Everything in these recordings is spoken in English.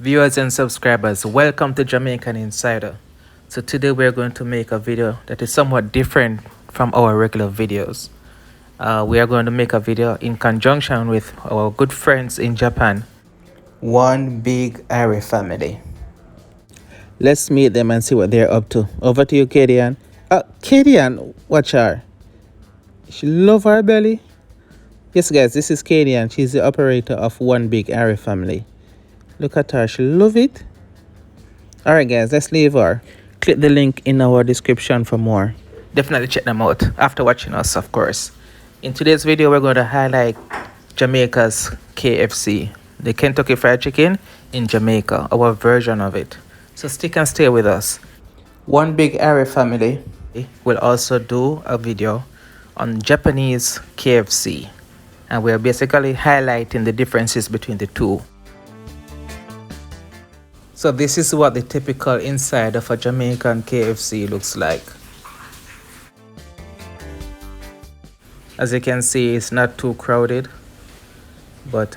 Viewers and subscribers, welcome to Jamaican Insider. So today we're going to make a video that is somewhat different from our regular videos. We are going to make a video in conjunction with our good friends in Japan, One Big Irie Family. Let's meet them and see what they're up to. Over to you, Kadian. Kadian, watch her. She love her belly. Yes, guys, this is Kadian. She's the operator of One Big Irie Family. Look at her, she love it. Alright guys, let's leave her. Click the link in our description for more. Definitely check them out after watching us, of course. In today's video, we're going to highlight Jamaica's KFC, the Kentucky Fried Chicken in Jamaica, our version of it. So stick and stay with us. One Big Irie Family will also do a video on Japanese KFC, and we're basically highlighting the differences between the two. So this is what the typical inside of a Jamaican KFC looks like. As you can see, it's not too crowded, but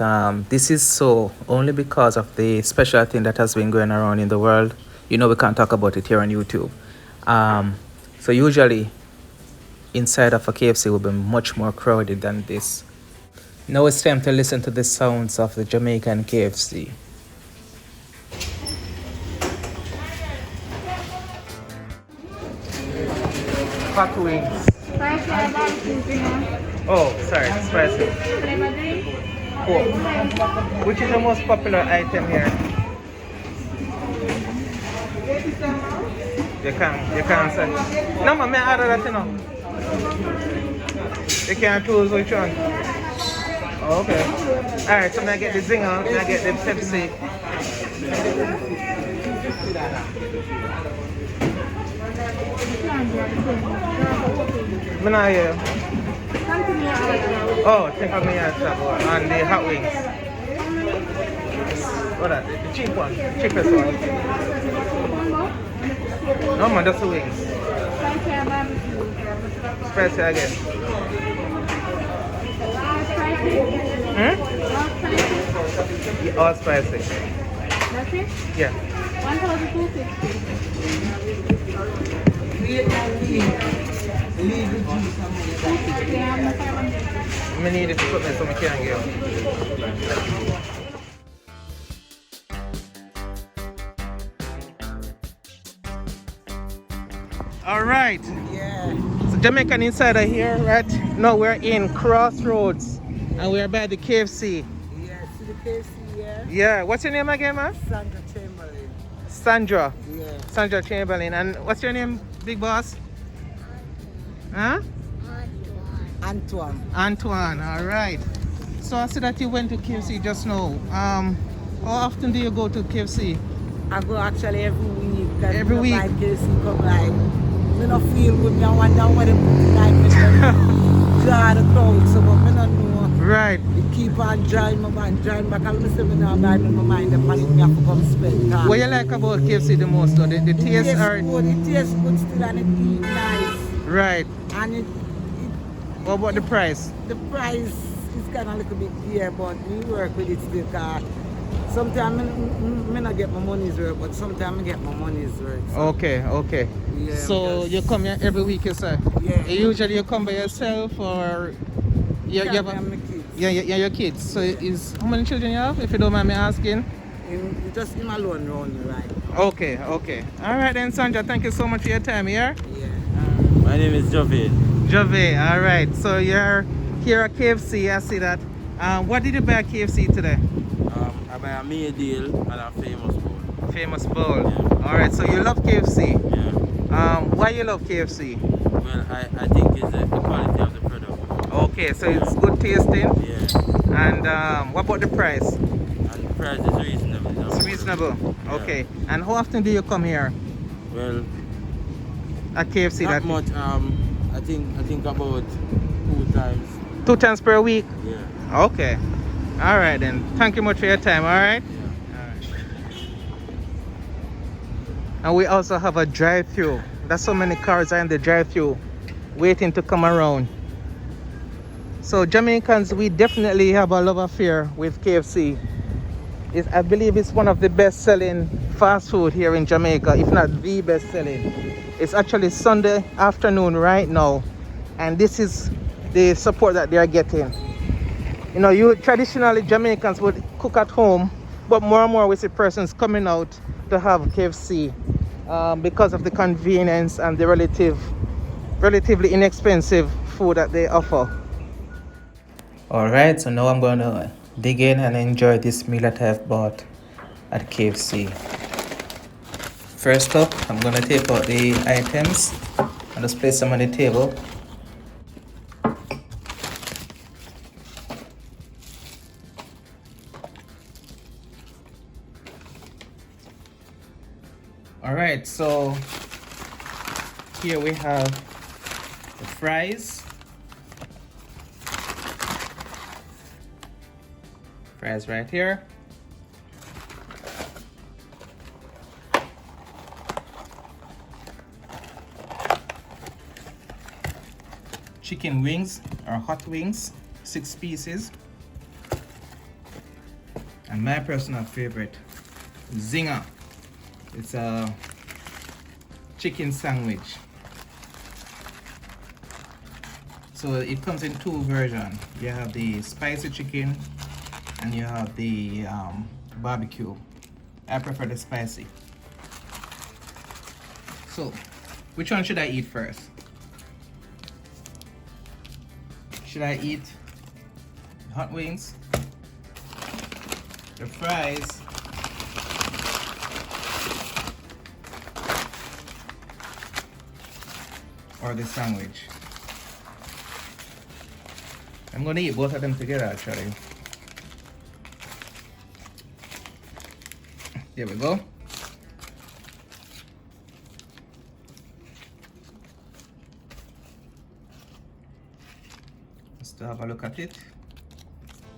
this is so only because of the special thing that has been going around in the world. You know, we can't talk about it here on YouTube. So usually inside of a KFC will be much more crowded than this. Now it's time to listen to the sounds of the Jamaican KFC. Hot wings. Oh, sorry, spicy. Oh. Which is the most popular item here? You can't say. No, man, I order that, you know. You can't choose which one. Oh, okay. Alright, so I get the zinger, I get the Pepsi. Oh, take out me and the hot wings. What that? The cheap one, the cheapest one. No man, that's the wings. Spicy again. Yeah, all spicy. That's it? Yeah. 1,250. I need it to put this so we can get. All right. Yeah. So Jamaican Insider here, right? No, we're in Crossroads and we're by the KFC. Yeah, see the KFC, yeah? Yeah. What's your name again, man? Sandra Chamberlain. Sandra. Yeah. Sandra Chamberlain. And what's your name, big boss? Huh? Antoine. Antoine. All right. So I see that you went to KFC just now. How often do you go to KFC? I go actually every week. Every week? Like KFC come like, me no feel good. I wonder what they put like me draw the crowd. So but me not know. Right. You keep on drawing my mind, drawing back. And me say me now buy my mind. The money me have to come spend. What you like about KFC the most though? The taste or... good. It tastes good still and it eat nice. Right. And What about the price? the price is kind of a little bit dear, but we work with it still. Cause sometimes I not get my money's worth, but sometimes I get my money's worth. So, Okay. yeah, So you come here every week, you say? Yeah. Usually you come by yourself or you have I'm my kids. yeah, your kids. So how many children you have, if you don't mind me asking? Just him alone around me, right? Okay. All right then, Sandra, thank you so much for your time here. Yeah. My name is Jove. Jove, all right. So you're here at KFC, I see that. What did you buy at KFC today? I buy a meal deal and a famous bowl. Famous bowl. Yeah. All right, so you love KFC. Yeah. Why you love KFC? Well, I think it's the quality of the product. Okay, so it's good tasting. Yeah. And what about the price? And the price is reasonable. It's reasonable. Yeah. Okay. And how often do you come here Well, at KFC? not much. I think about 2 times. 2 times per week? Yeah. Okay. All right then. Thank you much for your time. All right. Yeah. And we also have a drive-through. That's so many cars are in the drive-through waiting to come around. So Jamaicans, we definitely have a love affair with KFC. I believe it's one of the best-selling fast food here in Jamaica, if not the best-selling. It's actually Sunday afternoon right now, and this is the support that they are getting. You know, you traditionally Jamaicans would cook at home, but more and more we see persons coming out to have KFC because of the convenience and the relatively inexpensive food that they offer. Alright, so now I'm going to dig in and enjoy this meal that I've bought at KFC. First up, I'm going to take out the items and just place them on the table. Alright, so here we have the fries. Fries right here. Chicken wings or hot wings, 6 pieces. And my personal favorite, Zinger. It's a chicken sandwich. So it comes in 2 versions. You have the spicy chicken and you have the barbecue. I prefer the spicy. So, which one should I eat first? Should I eat the hot wings, the fries, or the sandwich? I'm gonna eat both of them together actually. There we go. Let's have a look at it.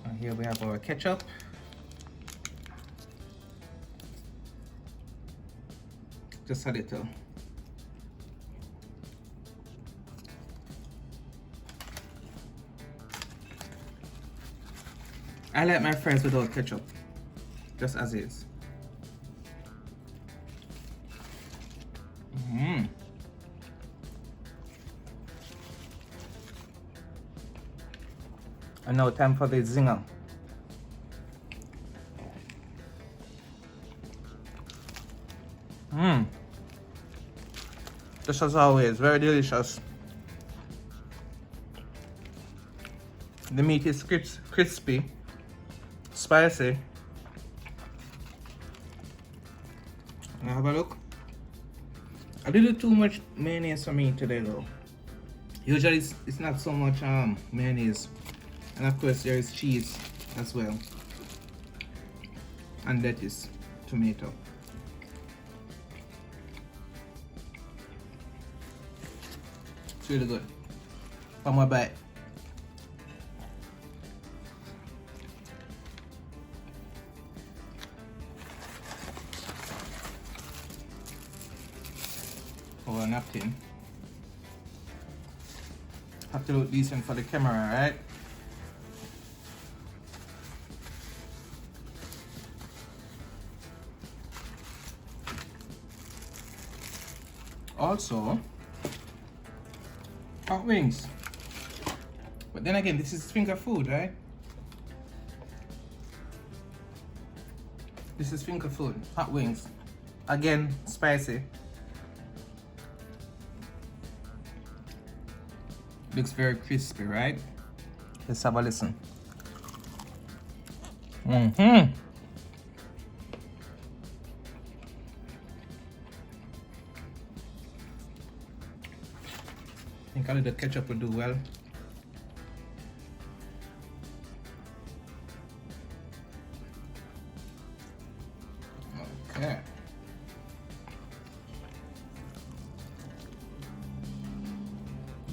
And here we have our ketchup. Just a little. I like my fries without ketchup, just as is. And now time for the zinger. Just as always, very delicious. The meat is crispy, spicy. Now have a look. A little too much mayonnaise for me today though. Usually it's not so much mayonnaise. And of course there is cheese as well. And lettuce, tomato. It's really good. One more bite. For a napkin. Have to look decent for the camera, right? Also, hot wings. But then again, this is finger food, right? This is finger food, hot wings. Again, spicy. Looks very crispy, right? Let's have a listen. I think a little ketchup will do well. Okay.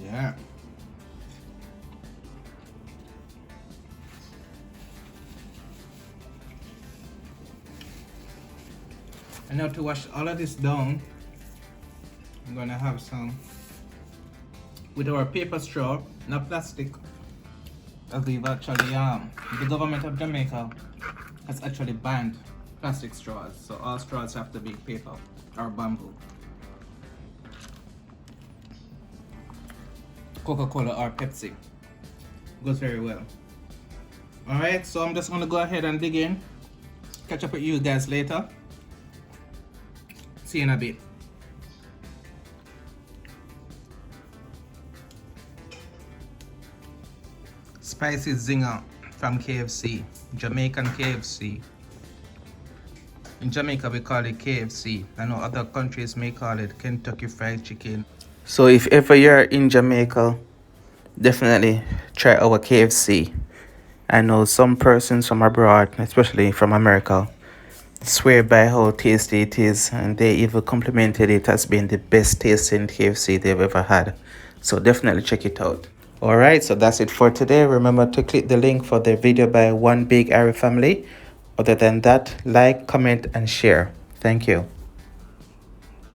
Yeah. And now to wash all of this down, I'm gonna have some with our paper straw, not plastic, as we've actually the government of Jamaica has actually banned plastic straws, so all straws have to be paper or bamboo. Coca-Cola or Pepsi goes very well. Alright, so I'm just gonna go ahead and dig in. Catch up with you guys later. See you in a bit. Spicy zinger from KFC, Jamaican KFC. In Jamaica we call it KFC. I know other countries may call it Kentucky Fried Chicken. So if ever you're in Jamaica, definitely try our KFC. I know some persons from abroad, especially from America, swear by how tasty it is, and they even complimented it as being the best tasting KFC they've ever had. So definitely check it out. Alright, so that's it for today. Remember to click the link for the video by One Big Irie Family. Other than that, like, comment, and share. Thank you.